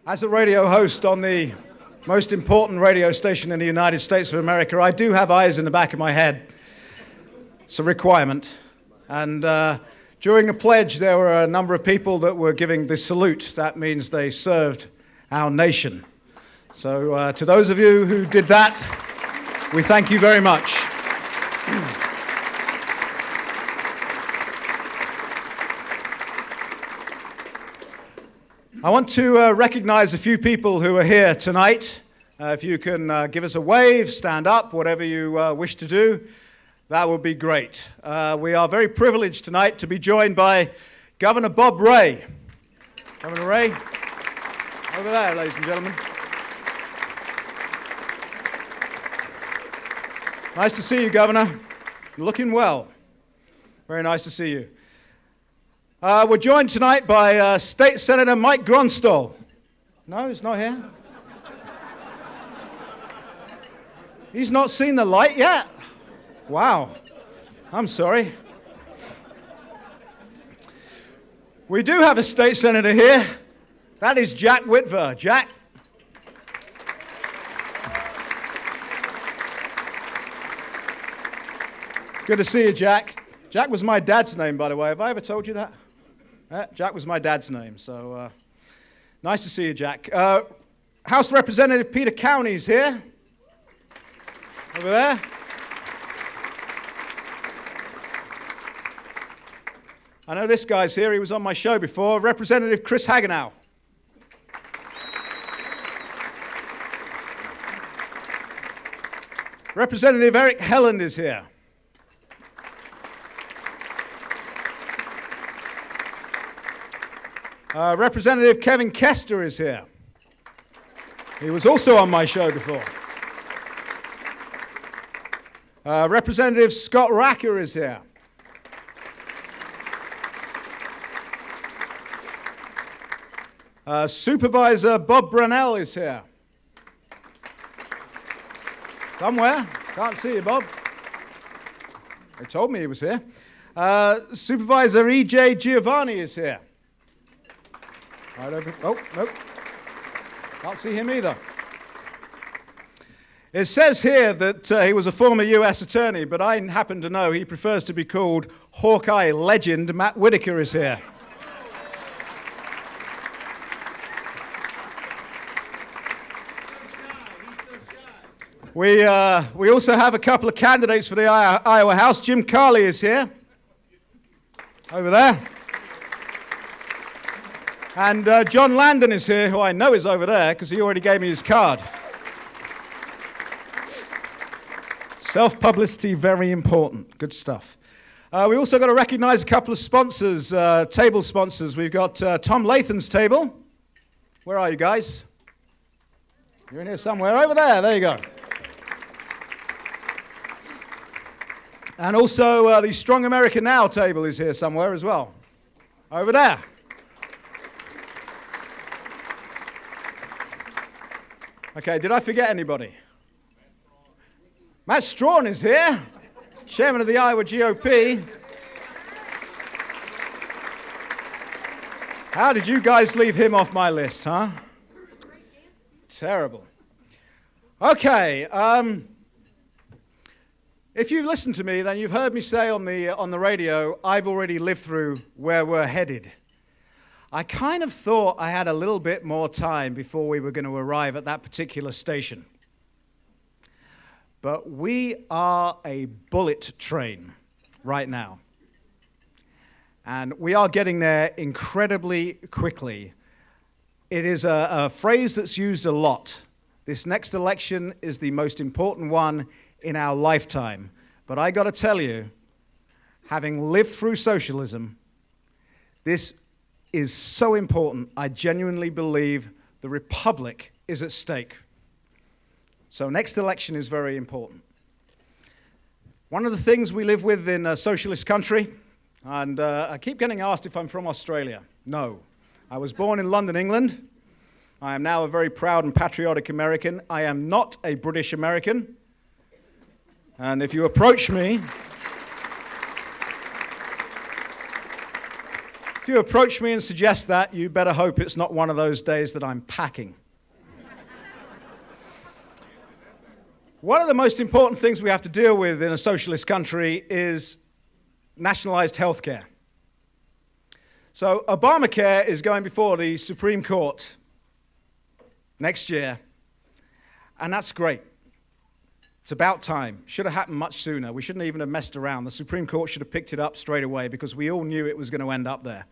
As a radio host on the most important radio station in the United States of America, I do have eyes in the back of my head. It's a requirement. And during the pledge, there were a number of people that were giving the salute. That means they served our nation. So to those of you who did that, we thank you very much. I want to recognize a few people who are here tonight. If you can give us a wave, stand up, whatever you wish to do, that would be great. We are very privileged tonight to be joined by Governor Bob Ray. Governor Ray, over there, ladies and gentlemen. Nice to see you, Governor. You're looking well. Very nice to see you. We're joined tonight by State Senator Mike Grunstall. No, he's not here. He's not seen the light yet? Wow. I'm sorry. We do have a state senator here. That is Jack Whitver. Jack. Good to see you, Jack. Jack was my dad's name, by the way. Have I ever told you that? Jack was my dad's name, so nice to see you, Jack. House Representative Peter County's here. Over there. I know this guy's here. He was on my show before. Representative Chris Hagenow. Representative Eric Helland is here. Representative Kevin Kester is here. He was also on my show before. Representative Scott Racker is here. Supervisor Bob Brunell is here. Somewhere. Can't see you, Bob. They told me he was here. Supervisor E.J. Giovanni is here. Oh, nope. Can't see him either. It says here that he was a former U.S. attorney, but I happen to know he prefers to be called Hawkeye legend. Matt Whitaker is here. We also have a couple of candidates for the Iowa House. Jim Carley is here. Over there. And John Landon is here, who I know is over there because he already gave me his card. Self-publicity, very important. Good stuff. We also got to recognize a couple of sponsors, table sponsors. We've got Tom Lathan's table. Where are you guys? You're in here somewhere. Over there. There you go. And also the Strong America Now table is here somewhere as well. Over there. Okay, did I forget anybody? Matt Strawn is here, chairman of the Iowa GOP. How did you guys leave him off my list, huh? Terrible. Okay, if you've listened to me, then you've heard me say on the radio, I've already lived through where we're headed. I kind of thought I had a little bit more time before we were going to arrive at that particular station. But we are a bullet train right now. And we are getting there incredibly quickly. It is a phrase that's used a lot. This next election is the most important one in our lifetime. But I got to tell you, having lived through socialism, this is so important. I genuinely believe the republic is at stake. So next election is very important. One of the things we live with in a socialist country, and I keep getting asked if I'm from Australia. No. I was born in London, England. I am now a very proud and patriotic American. I am not a British American. And if you approach me, you approach me and suggest that, you better hope it's not one of those days that I'm packing. One of the most important things we have to deal with in a socialist country is nationalized health care. So Obamacare is going before the Supreme Court next year, and that's great. It's about time. Should have happened much sooner. We shouldn't even have messed around. The Supreme Court should have picked it up straight away because we all knew it was going to end up there.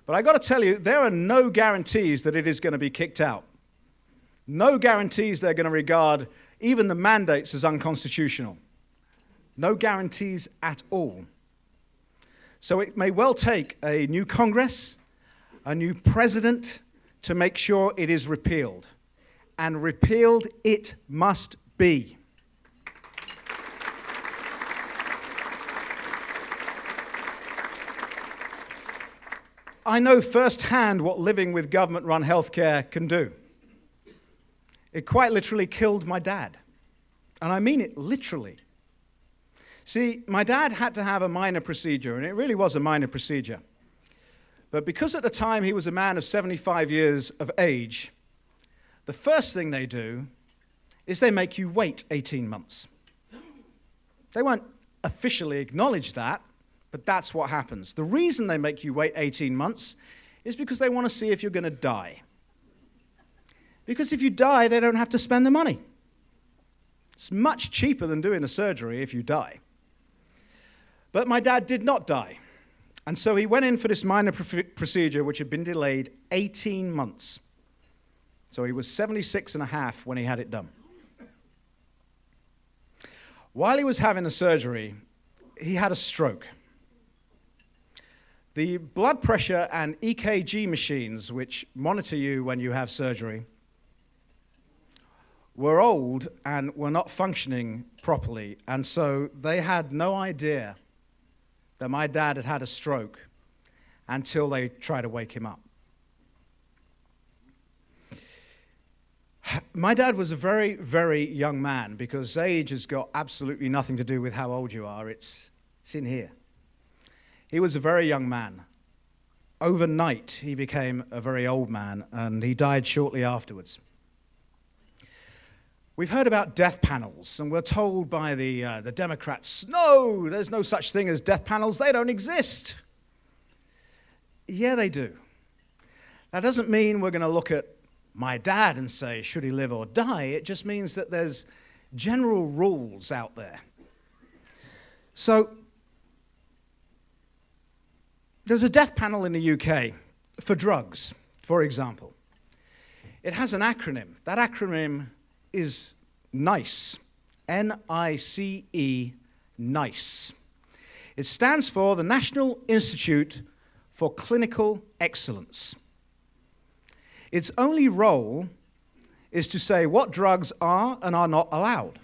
But I got to tell you, there are no guarantees that it is going to be kicked out. No guarantees they're going to regard even the mandates as unconstitutional. No guarantees at all. So it may well take a new Congress, a new president to make sure it is repealed. And repealed it must be. I know firsthand what living with government-run healthcare can do. It quite literally killed my dad. And I mean it literally. See, my dad had to have a minor procedure, and it really was a minor procedure. But because at the time he was a man of 75 years of age, the first thing they do is they make you wait 18 months. They won't officially acknowledge that, but that's what happens. The reason they make you wait 18 months is because they want to see if you're going to die. Because if you die, they don't have to spend the money. It's much cheaper than doing a surgery if you die. But my dad did not die. And so he went in for this minor procedure, which had been delayed 18 months. So he was 76 and a half when he had it done. While he was having the surgery, he had a stroke. The blood pressure and EKG machines, which monitor you when you have surgery, were old and were not functioning properly. And so they had no idea that my dad had had a stroke until they tried to wake him up. My dad was a very, very young man because age has got absolutely nothing to do with how old you are. It's in here. He was a very young man. Overnight, he became a very old man, and he died shortly afterwards. We've heard about death panels, and we're told by the Democrats, no, there's no such thing as death panels. They don't exist. Yeah, they do. That doesn't mean we're going to look at my dad and say, should he live or die? It just means that there's general rules out there. So there's a death panel in the UK for drugs, for example. It has an acronym. That acronym is NICE, N-I-C-E, NICE. It stands for the National Institute for Clinical Excellence. Its only role is to say what drugs are and are not allowed.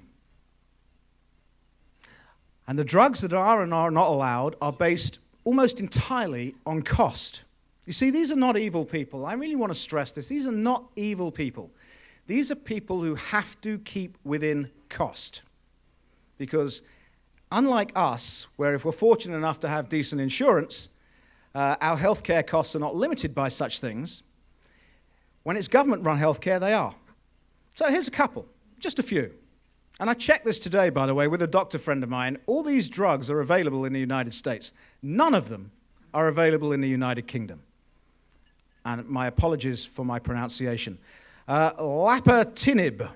And the drugs that are and are not allowed are based almost entirely on cost. You see, these are not evil people. I really want to stress this. These are not evil people. These are people who have to keep within cost. Because unlike us, where if we're fortunate enough to have decent insurance, our healthcare costs are not limited by such things, when it's government-run healthcare, they are. So here's a couple, just a few. And I checked this today, by the way, with a doctor friend of mine. All these drugs are available in the United States. None of them are available in the United Kingdom. And my apologies for my pronunciation. Lapatinib.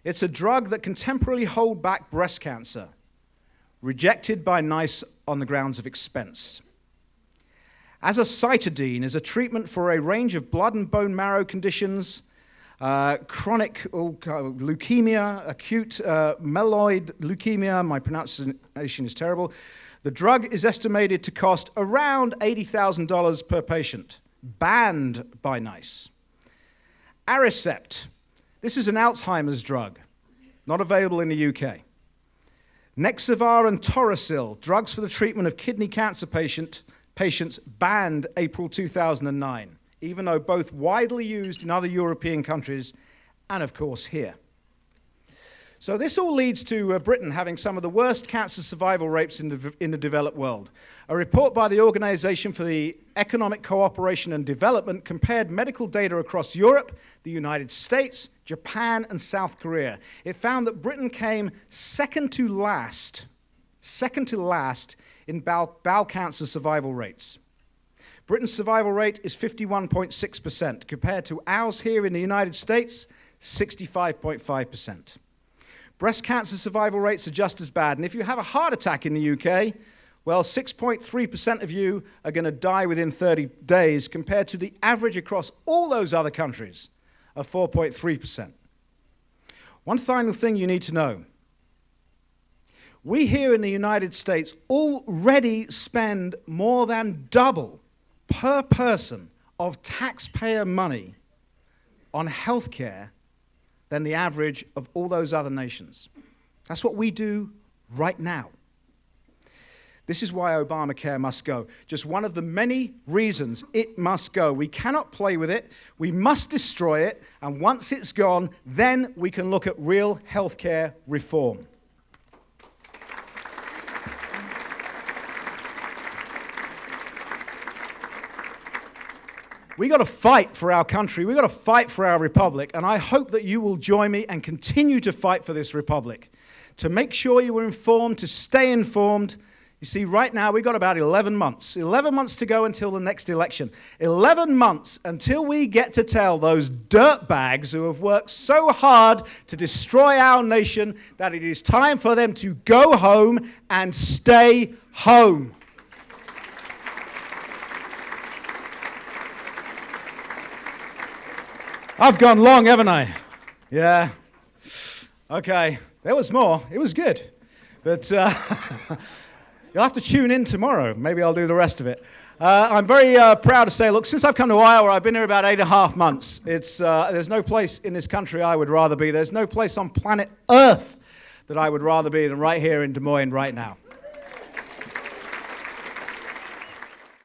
It's a drug that can temporarily hold back breast cancer, rejected by NICE on the grounds of expense. Azacitidine is a treatment for a range of blood and bone marrow conditions, chronic leukemia, acute myeloid leukemia. My pronunciation is terrible. The drug is estimated to cost around $80,000 per patient, banned by NICE. Aricept. This is an Alzheimer's drug, not available in the UK. Nexavar and Toracil, drugs for the treatment of kidney cancer patients, banned April 2009, even though both widely used in other European countries and, of course, here. So this all leads to Britain having some of the worst cancer survival rates in the developed world. A report by the Organization for the Economic Cooperation and Development compared medical data across Europe, the United States, Japan, and South Korea. It found that Britain came second to last in bowel cancer survival rates. Britain's survival rate is 51.6%, compared to ours here in the United States, 65.5%. Breast cancer survival rates are just as bad, and if you have a heart attack in the UK, well, 6.3% of you are going to die within 30 days, compared to the average across all those other countries of 4.3%. One final thing you need to know. We here in the United States already spend more than double per person of taxpayer money on health care than the average of all those other nations. That's what we do right now. This is why Obamacare must go. Just one of the many reasons it must go. We cannot play with it. We must destroy it. And once it's gone, then we can look at real health care reform. We got to fight for our country. We got to fight for our republic. And I hope that you will join me and continue to fight for this republic. To make sure you are informed, to stay informed. You see, right now we've got about 11 months. 11 months to go until the next election. 11 months until we get to tell those dirtbags who have worked so hard to destroy our nation that it is time for them to go home and stay home. I've gone long, haven't I? Yeah. Okay. There was more. It was good. But you'll have to tune in tomorrow. Maybe I'll do the rest of it. I'm very proud to say, look, since I've come to Iowa, I've been here about 8.5 months. There's no place in this country I would rather be. There's no place on planet Earth that I would rather be than right here in Des Moines right now.